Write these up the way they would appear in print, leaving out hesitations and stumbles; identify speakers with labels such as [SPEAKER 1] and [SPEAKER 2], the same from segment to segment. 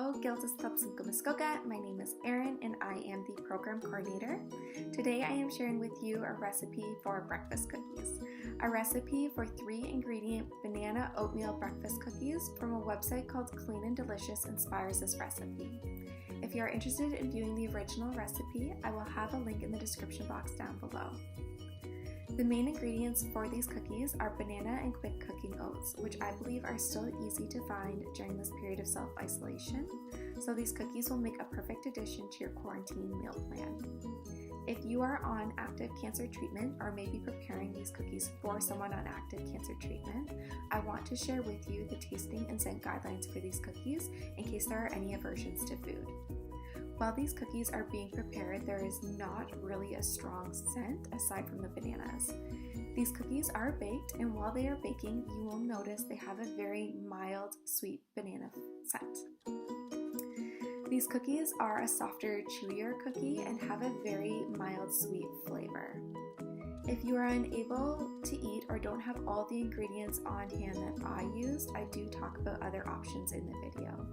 [SPEAKER 1] Hello, Gildas Club Muskoka. My name is Erin and I am the program coordinator. Today I am sharing with you a recipe for breakfast cookies. A recipe for 3-ingredient banana oatmeal breakfast cookies from a website called Clean and Delicious inspires this recipe. If you are interested in viewing the original recipe, I will have a link in the description box down below. The main ingredients for these cookies are banana and quick cooking oats, which I believe are still easy to find during this period of self-isolation, so these cookies will make a perfect addition to your quarantine meal plan. If you are on active cancer treatment or may be preparing these cookies for someone on active cancer treatment, I want to share with you the tasting and scent guidelines for these cookies in case there are any aversions to food. While these cookies are being prepared, there is not really a strong scent aside from the bananas. These cookies are baked, and while they are baking, you will notice they have a very mild, sweet banana scent. These cookies are a softer, chewier cookie and have a very mild, sweet flavor. If you are unable to eat or don't have all the ingredients on hand that I used, I do talk about other options in the video.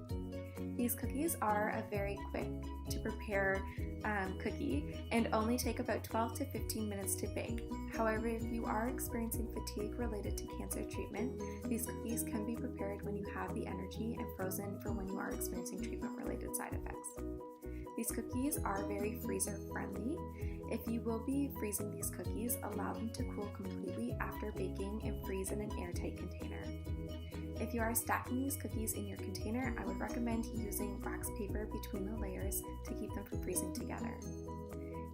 [SPEAKER 1] These cookies are a very quick to prepare cookie and only take about 12 to 15 minutes to bake. However, if you are experiencing fatigue related to cancer treatment, these cookies can be prepared when you have the energy and frozen for when you are experiencing treatment-related side effects. These cookies are very freezer friendly. If you will be freezing these cookies, allow them to cool completely after baking and freeze in an airtight container. If you are stacking these cookies in your container, I would recommend using wax paper between the layers to keep them from freezing together.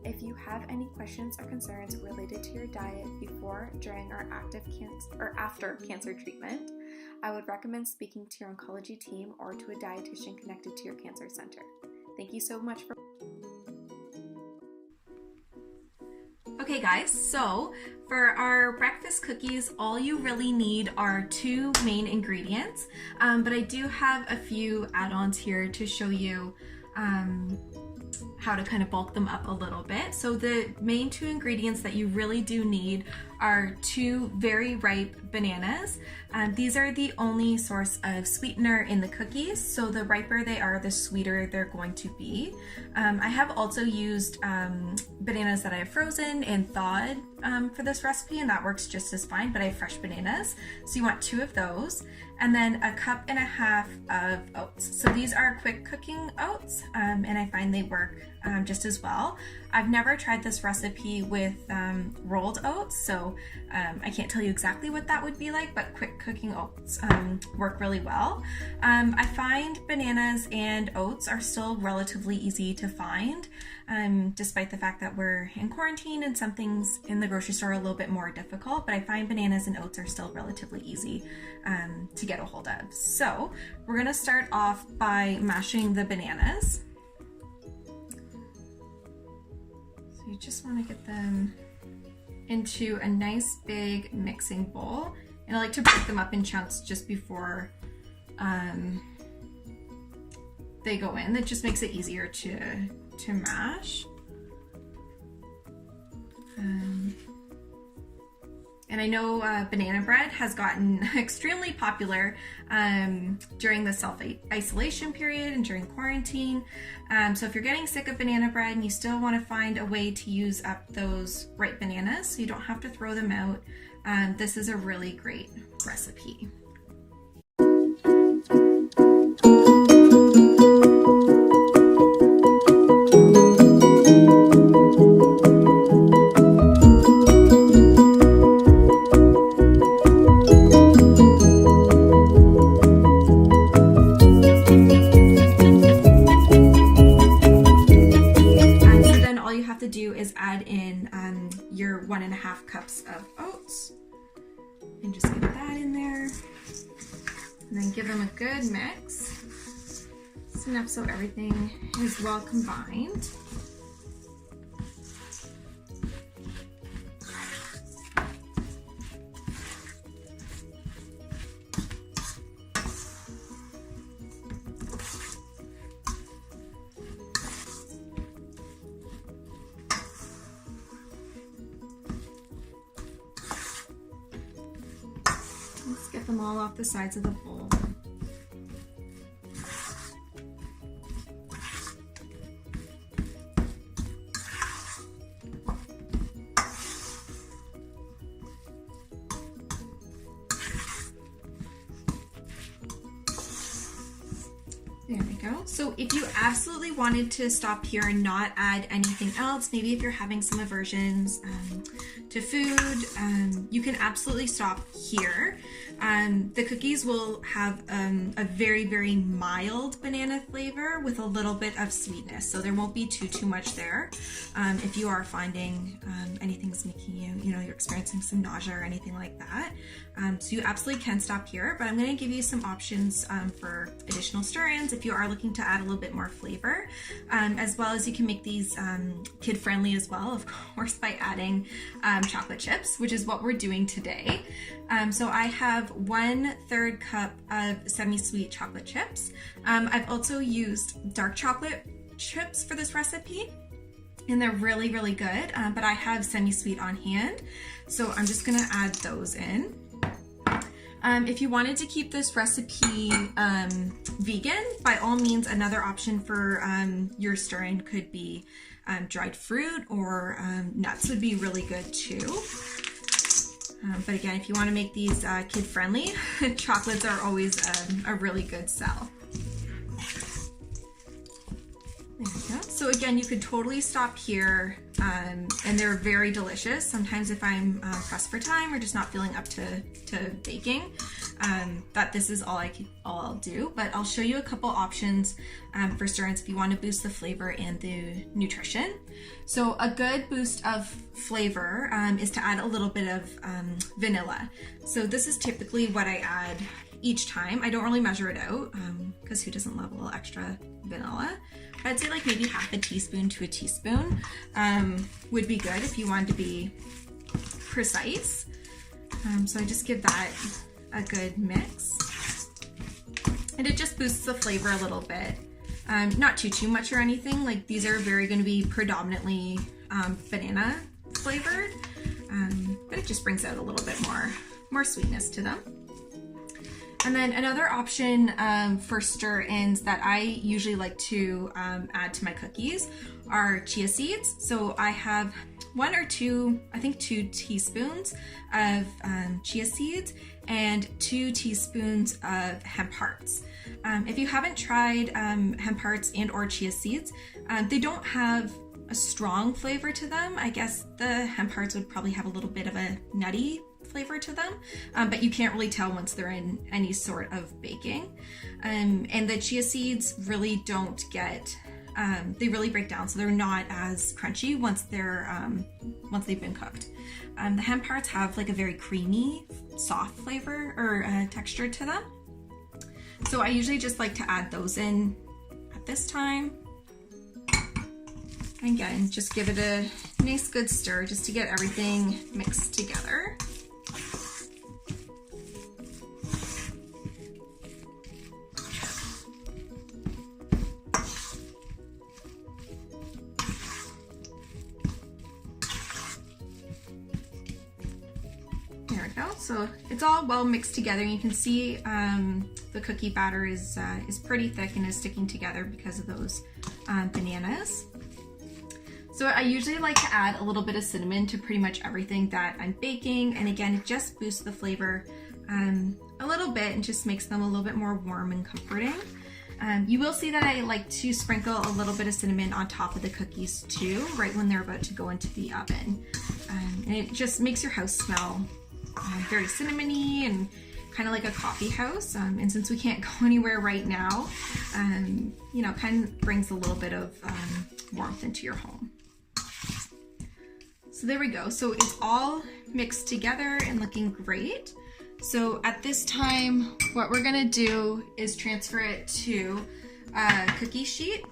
[SPEAKER 1] If you have any questions or concerns related to your diet before, during, or after cancer treatment, I would recommend speaking to your oncology team or to a dietitian connected to your cancer center. Thank you so much for... Okay guys, so for our breakfast cookies, all you really need are 2 main ingredients, but I do have a few add-ons here to show you how to kind of bulk them up a little bit. So the main 2 ingredients that you really do need are 2 very ripe bananas. These are the only source of sweetener in the cookies, so the riper they are, the sweeter they're going to be. I have also used bananas that I have frozen and thawed for this recipe, and that works just as fine, but I have fresh bananas, so you want 2 of those. And then 1.5 cups of oats. So these are quick cooking oats, and I find they work just as well. I've never tried this recipe with rolled oats, so I can't tell you exactly what that would be like, but quick cooking oats work really well. I find bananas and oats are still relatively easy to find, despite the fact that we're in quarantine and some things in the grocery store are a little bit more difficult, but I find bananas and oats are still relatively easy to get a hold of. So we're gonna start off by mashing the bananas. So you just wanna get them into a nice big mixing bowl, and I like to break them up in chunks just before they go in. That just makes it easier to mash. And I know banana bread has gotten extremely popular during the self-isolation period and during quarantine. So if you're getting sick of banana bread and you still want to find a way to use up those ripe bananas so you don't have to throw them out, this is a really great recipe. Do is add in your 1.5 cups of oats and just get that in there, and then give them a good mix. It's enough so everything is well combined. Let's get them all off the sides of the bowl.
[SPEAKER 2] you go. So if you absolutely wanted to stop here and not add anything else, maybe if you're having some aversions to food, you can absolutely stop here. The cookies will have a very, very mild banana flavor with a little bit of sweetness. So there won't be too much there. If you are finding anything's making you're experiencing some nausea or anything like that. So you absolutely can stop here, but I'm going to give you some options for additional stir-ins if you are looking to add a little bit more flavor, as well as you can make these kid-friendly as well, of course, by adding chocolate chips, which is what we're doing today. So I have 1/3 cup of semi-sweet chocolate chips. I've also used dark chocolate chips for this recipe, and they're really, really good, but I have semi-sweet on hand, so I'm just gonna add those in. If you wanted to keep this recipe vegan, by all means, another option for your stir-in could be dried fruit, or nuts would be really good too. But again, if you want to make these kid-friendly, chocolates are always a really good sell. There we go. So again, you could totally stop here, and they're very delicious. Sometimes if I'm pressed for time or just not feeling up to baking, that this is all I'll do. But I'll show you a couple options for stir-ins if you want to boost the flavor and the nutrition. So a good boost of flavor is to add a little bit of vanilla. So this is typically what I add each time. I don't really measure it out because who doesn't love a little extra vanilla? I'd say like maybe 1/2 teaspoon to a teaspoon would be good if you wanted to be precise. So I just give that a good mix, and it just boosts the flavor a little bit. Not too much or anything. Like these are going to be predominantly banana flavored, but it just brings out a little bit more sweetness to them. And then another option for stir-ins that I usually like to add to my cookies are chia seeds. So I have 1 or 2, I think 2 teaspoons of chia seeds and 2 teaspoons of hemp hearts. If you haven't tried hemp hearts and or chia seeds, they don't have a strong flavor to them. I guess the hemp hearts would probably have a little bit of a nutty flavor to them, but you can't really tell once they're in any sort of baking. And the chia seeds really don't get, they really break down, so they're not as crunchy once they've been cooked. The hemp hearts have like a very creamy, soft flavor or texture to them. So I usually just like to add those in at this time. And again, just give it a nice good stir just to get everything mixed together. There we go. So it's all well mixed together. You can see the cookie batter is pretty thick and is sticking together because of those bananas. So I usually like to add a little bit of cinnamon to pretty much everything that I'm baking, and again, it just boosts the flavor a little bit and just makes them a little bit more warm and comforting. You will see that I like to sprinkle a little bit of cinnamon on top of the cookies too, right when they're about to go into the oven. And it just makes your house smell very cinnamony and kind of like a coffee house. And since we can't go anywhere right now, you know, kind of brings a little bit of warmth into your home. So there we go. So it's all mixed together and looking great. So at this time, what we're gonna do is transfer it to a cookie sheet,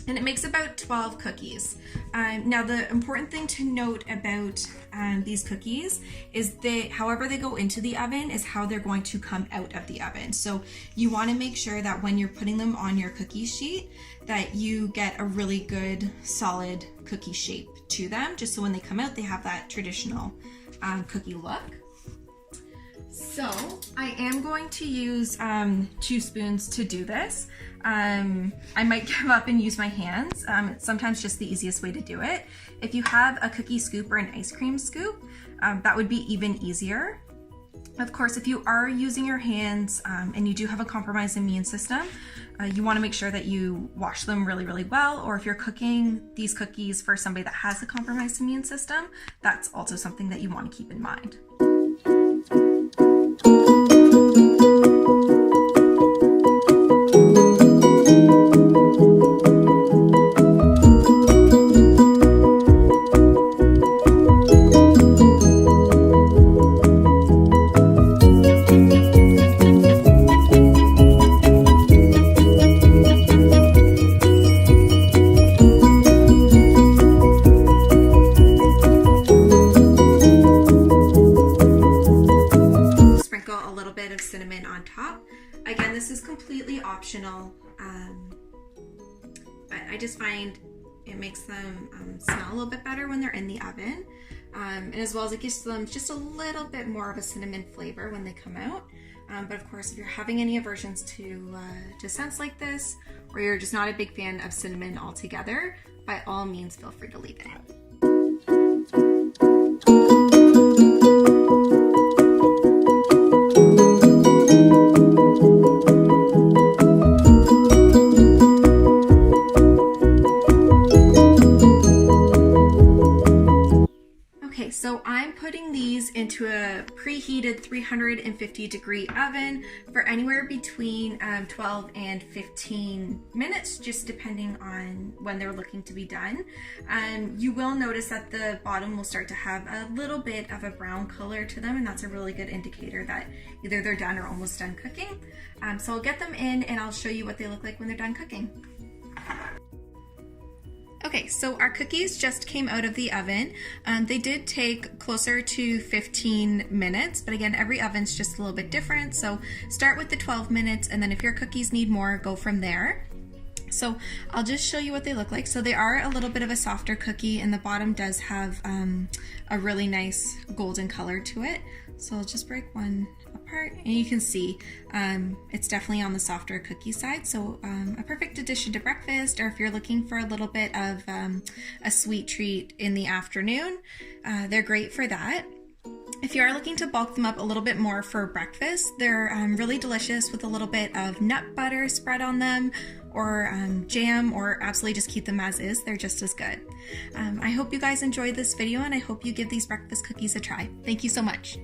[SPEAKER 2] and it makes about 12 cookies. Now the important thing to note about these cookies is that however they go into the oven is how they're going to come out of the oven. So you wanna make sure that when you're putting them on your cookie sheet that you get a really good solid cookie shape to them, just so when they come out they have that traditional cookie look. So I am going to use 2 spoons to do this. I might give up and use my hands. It's sometimes just the easiest way to do it. If you have a cookie scoop or an ice cream scoop, that would be even easier. Of course, if you are using your hands and you do have a compromised immune system, you want to make sure that you wash them really, really well. Or if you're cooking these cookies for somebody that has a compromised immune system, that's also something that you want to keep in mind. A little bit of cinnamon on top. Again, this is completely optional, but I just find it makes them smell a little bit better when they're in the oven, and as well as it gives them just a little bit more of a cinnamon flavor when they come out. But of course, if you're having any aversions to scents like this, or you're just not a big fan of cinnamon altogether, by all means feel free to leave it. Okay, so I'm putting these into a preheated 350 degree oven for anywhere between 12 and 15 minutes, just depending on when they're looking to be done. You will notice that the bottom will start to have a little bit of a brown color to them, and that's a really good indicator that either they're done or almost done cooking. So I'll get them in and I'll show you what they look like when they're done cooking. Okay, so our cookies just came out of the oven. They did take closer to 15 minutes, but again, every oven's just a little bit different. So start with the 12 minutes, and then if your cookies need more, go from there. So I'll just show you what they look like. So they are a little bit of a softer cookie, and the bottom does have a really nice golden color to it. So I'll just break one apart, and you can see it's definitely on the softer cookie side. So a perfect addition to breakfast, or if you're looking for a little bit of a sweet treat in the afternoon, they're great for that. If you are looking to bulk them up a little bit more for breakfast, they're really delicious with a little bit of nut butter spread on them, or jam, or absolutely just keep them as is. They're just as good. I hope you guys enjoyed this video, and I hope you give these breakfast cookies a try. Thank you so much.